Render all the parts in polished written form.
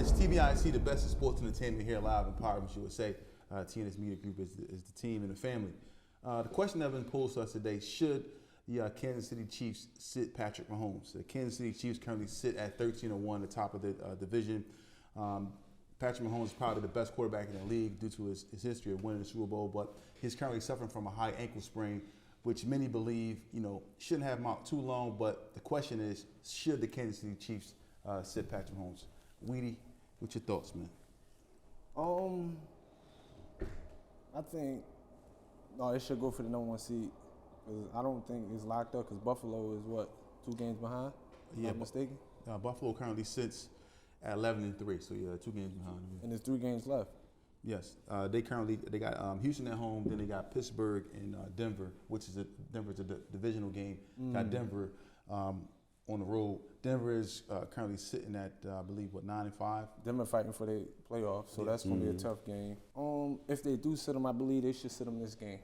It's TBIC, the best of sports entertainment here live in Providence, USA. TNS Media Group is the team and the family. The question that has been posed to us today: should the Kansas City Chiefs sit Patrick Mahomes? The Kansas City Chiefs currently sit at 13-1, the top of the division. Patrick Mahomes is probably the best quarterback in the league due to his history of winning the Super Bowl, but he's currently suffering from a high ankle sprain, which many believe, shouldn't have him out too long. But the question is, should the Kansas City Chiefs sit Patrick Mahomes? Weedy, what's your thoughts, man? I think they should go for the number 1 seed. Cause I don't think it's locked up because Buffalo is 2 games behind? If I'm not mistaken. Buffalo currently sits at 11-3, so 2 games behind. And there's 3 games left. Yes, they got Houston at home, then they got Pittsburgh and Denver, which is Denver's a divisional game. Got Denver on the road. Denver is currently sitting at I believe 9-5. Denver fighting for the playoffs, so that's gonna be a tough game. If they do sit them, I believe they should sit them this game.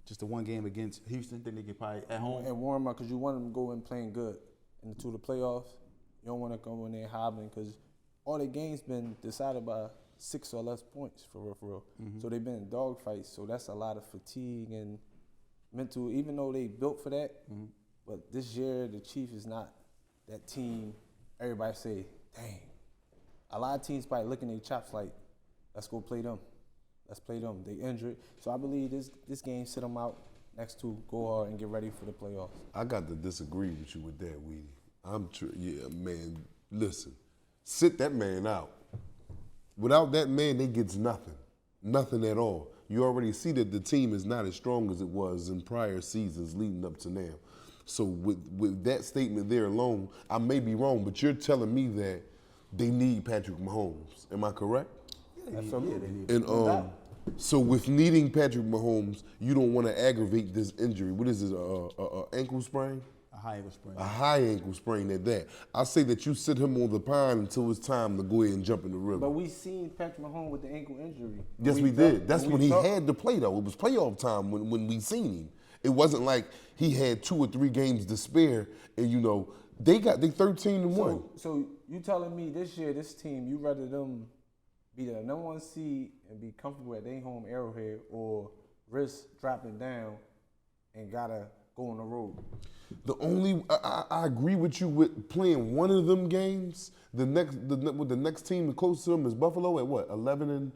Just the one game against Houston, then they get probably at home and warm up because you want them to go in playing good into the playoffs. You don't want to go in there hobbling because all the games been decided by 6 or less points for real. So they've been in dogfights, so that's a lot of fatigue and mental. Even though they built for that, but this year the Chiefs is not that team. Everybody say, dang. A lot of teams probably looking at their chops like, let's go play them. Let's play them. They injured, so I believe this game sit them out next to go hard and get ready for the playoffs. I got to disagree with you with that, Weedy. Man. Listen, sit that man out. Without that man, they gets nothing at all. You already see that the team is not as strong as it was in prior seasons leading up to now. So with that statement there alone, I may be wrong, but you're telling me that they need Patrick Mahomes. Am I correct? Yeah, they need And so with needing Patrick Mahomes, you don't want to aggravate this injury. What is it, ankle sprain? A high ankle sprain. A high ankle sprain at that. I say that you sit him on the pine until it's time to go ahead and jump in the river. But we seen Patrick Mahomes with the ankle injury. Yes, we did. That's when he had to play, though. It was playoff time when we seen him. It wasn't like he had 2 or 3 games to spare, and they 13-1. So you telling me this year, this team, you rather them be the number 1 seed and be comfortable at their home Arrowhead, or risk dropping down and gotta go on the road? I agree with you with playing one of them games. The next team close to them is Buffalo at what, 11-3.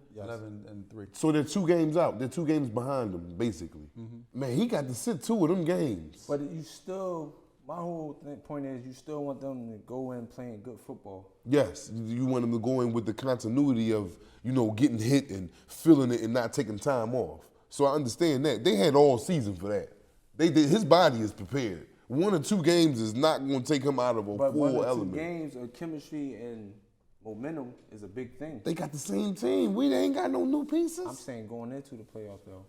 So they're 2 games out. They're 2 games behind them, basically. Man, he got to sit 2 of them games. But my whole point is, you still want them to go in playing good football. Yes, you want them to go in with the continuity of getting hit and feeling it and not taking time off. So I understand that. They had all season for that. His body is prepared. 1 or 2 games is not going to take him out of a full element. 1 or 2 games of chemistry and momentum is a big thing. They got the same team. We ain't got no new pieces. I'm saying going into the playoffs, though.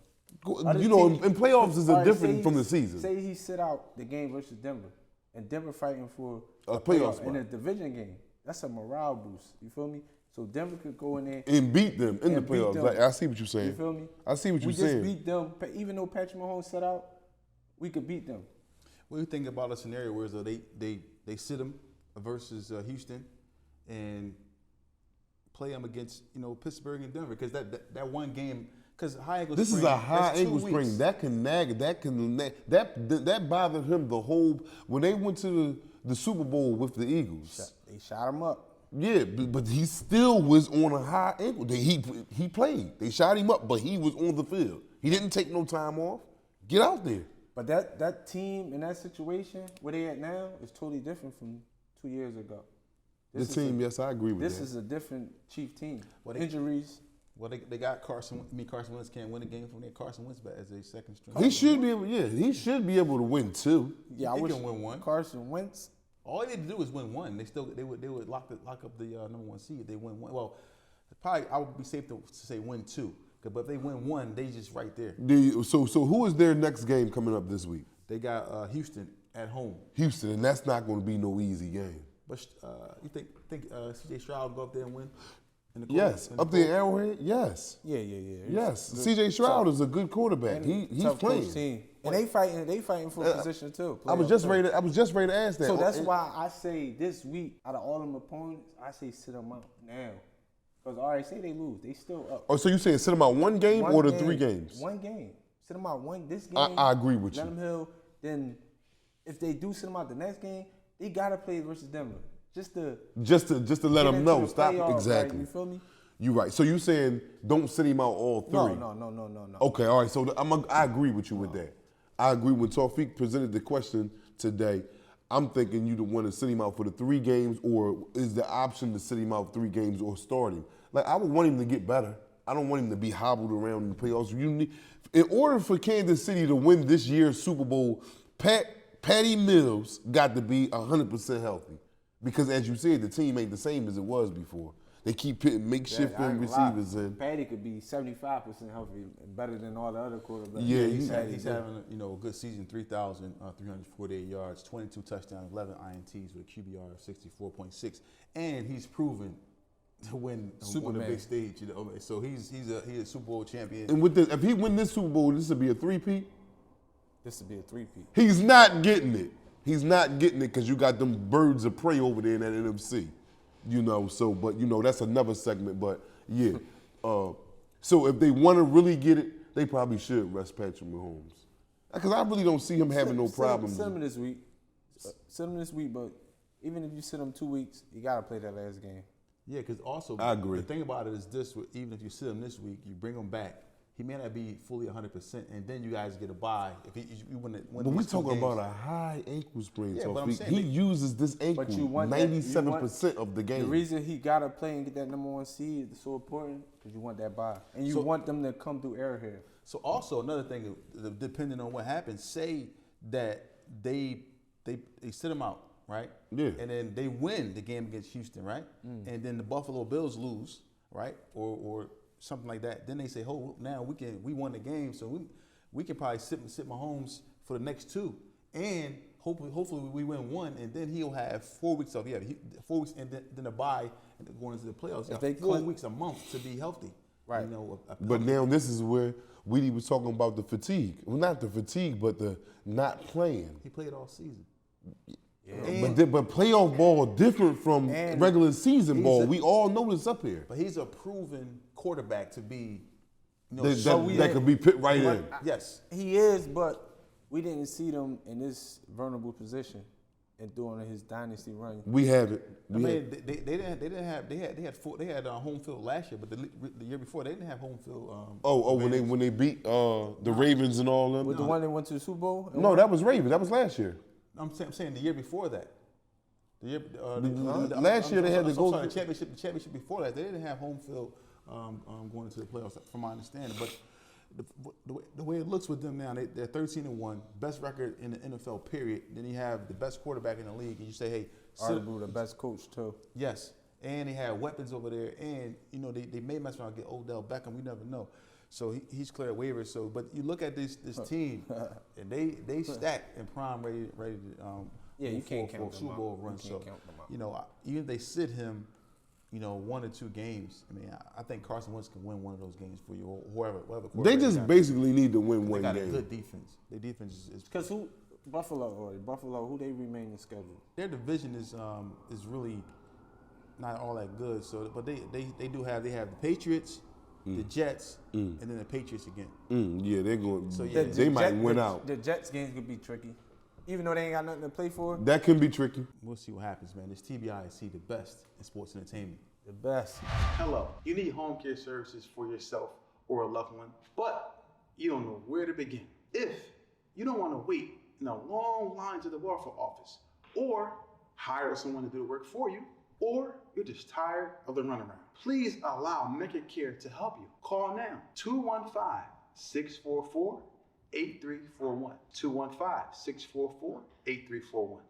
In playoffs is different from the season. Say he sit out the game versus Denver, and Denver fighting for a playoff spot in a division game. That's a morale boost. You feel me? So Denver could go in there and beat them in the playoffs. Like, I see what you're saying. You feel me? I see what you're saying. We just beat them. Even though Patrick Mahomes sat out, we could beat them. What do you think about a scenario where they sit them versus Houston and play them against Pittsburgh and Denver? Because that one game, because high ankle sprain. This is a high ankle sprain that can nag. That bothered him the whole when they went to the Super Bowl with the Eagles. They shot him up. Yeah, but he still was on a high ankle. He played. They shot him up, but he was on the field. He didn't take no time off. Get out there. But that team in that situation where they at now is totally different from 2 years ago. Yes, I agree with that. This is a different Chief team. Injuries. Well, they got Carson Wentz can't win a game from there. Carson Wentz back as a second string. He should be able. Yeah, he should be able to win 2. Yeah, he can win 1. Carson Wentz. All they need to do is win 1. They would lock up the number 1 seed. If they win 1. Well, probably I would be safe to say win 2. But if they win 1, they just right there. So who is their next game coming up this week? They got Houston at home. Houston, and that's not going to be no easy game. But you think C.J. Stroud will go up there and win? Yes, up there in Arrowhead. Yes. Yeah. Yes, C.J. Stroud is a good quarterback. He's playing. And they fighting for position too. I was just ready to ask that. So that's why I say this week, out of all them opponents, I say sit them out now. Because all right, say they lose, they still up. Oh, so you saying sit them out one game or the 3 games? One game. Sit them out this game. I agree with you. Let them heal. Then if they do sit them out the next game, they gotta play versus Denver. Just to let them know. Stop. Playoff, Exactly. Right? You feel me? You're right. So you saying don't sit him out all 3? No. Okay, all right. So I agree with you with that. I agree. When Tawfiq presented the question today, I'm thinking you the one to sit him out for the 3 games, or is the option to sit him out 3 games or start him? Like, I would want him to get better. I don't want him to be hobbled around in the playoffs. In order for Kansas City to win this year's Super Bowl, Patty Mills got to be 100% healthy. Because as you said, the team ain't the same as it was before. They keep putting makeshift receivers in. Patty could be 75% healthy, better than all the other quarterbacks. Yeah, he's having a good season, 3,348 yards, 22 touchdowns, 11 INTs with a QBR of 64.6, and he's proven to win on the big stage. So he's a Super Bowl champion. And with this, if he win this Super Bowl, this would be a 3-peat. This would be a 3-peat. He's not getting it. He's not getting it because you got them birds of prey over there in that NFC. But that's another segment. But yeah, so if they want to really get it, they probably should rest Patrick Mahomes. Because I really don't see him having no problems. Sit him this week. Sit him this week, but even if you sit him 2 weeks, you got to play that last game. Yeah, because also I agree. The thing about it is this: even if you sit him this week, you bring him back. He may not be fully 100%, and then you guys get a bye. If you win but we're talking about a high ankle sprain. Yeah, so but I'm saying he uses this ankle 97% of the game. The reason he gotta play and get that #1 seed is so important because you want that bye, and you want them to come through Arrowhead. So also another thing, depending on what happens, say that they sit him out, right? Yeah. And then they win the game against Houston, right? And then the Buffalo Bills lose, right? Or something like that. Then they say, "Oh, now we won the game, so we can probably sit Mahomes for the next 2, and hopefully we win 1, and then he'll have 4 weeks off. Yeah, 4 weeks, and then a bye and going into the playoffs. If they 4 weeks a month to be healthy, right? But now this is where Weedy was talking about the fatigue. Well, not the fatigue, but the not playing. He played all season. Yeah. But playoff ball different from regular season ball. We all know this up here. But he's a proven quarterback to be, that could be put right in. Yes, he is. But we didn't see them in this vulnerable position and during his dynasty run. We have it. They had home field last year, but the year before they didn't have home field. When they beat the Ravens and all them. With the one that went to the Super Bowl? No, that was Ravens. That was last year. I'm saying the year before that. Last year they had to go. The championship before that, they didn't have home field going into the playoffs, from my understanding. But the way it looks with them now, they're 13-1, best record in the NFL. Period. Then you have the best quarterback in the league, and you say, hey, arguably the best coach too. Yes, and they have weapons over there, and they may mess around and get Odell Beckham. We never know. So he's cleared waivers. So, but you look at this team, and they stacked and prime ready to you can't count Super Bowl run. So even if they sit him, 1 or 2 games. I mean, I think Carson Wentz can win one of those games for you, or whoever. They just basically need to win one game. They got a good defense. Their defense is because Buffalo, who they remain in schedule. Their division is really not all that good. So, but they have the Patriots. The Jets, and then the Patriots again. Yeah, they're going. So they might win out. The Jets games could be tricky, even though they ain't got nothing to play for. That can be tricky. We'll see what happens, man. This TBIC, the best in sports entertainment. The best. Hello. You need home care services for yourself or a loved one, but you don't know where to begin. If you don't want to wait in a long line to the welfare office, or hire someone to do the work for you, or you're just tired of the runaround, please allow Mecca Care to help you. Call now, 215-644-8341. 215-644-8341.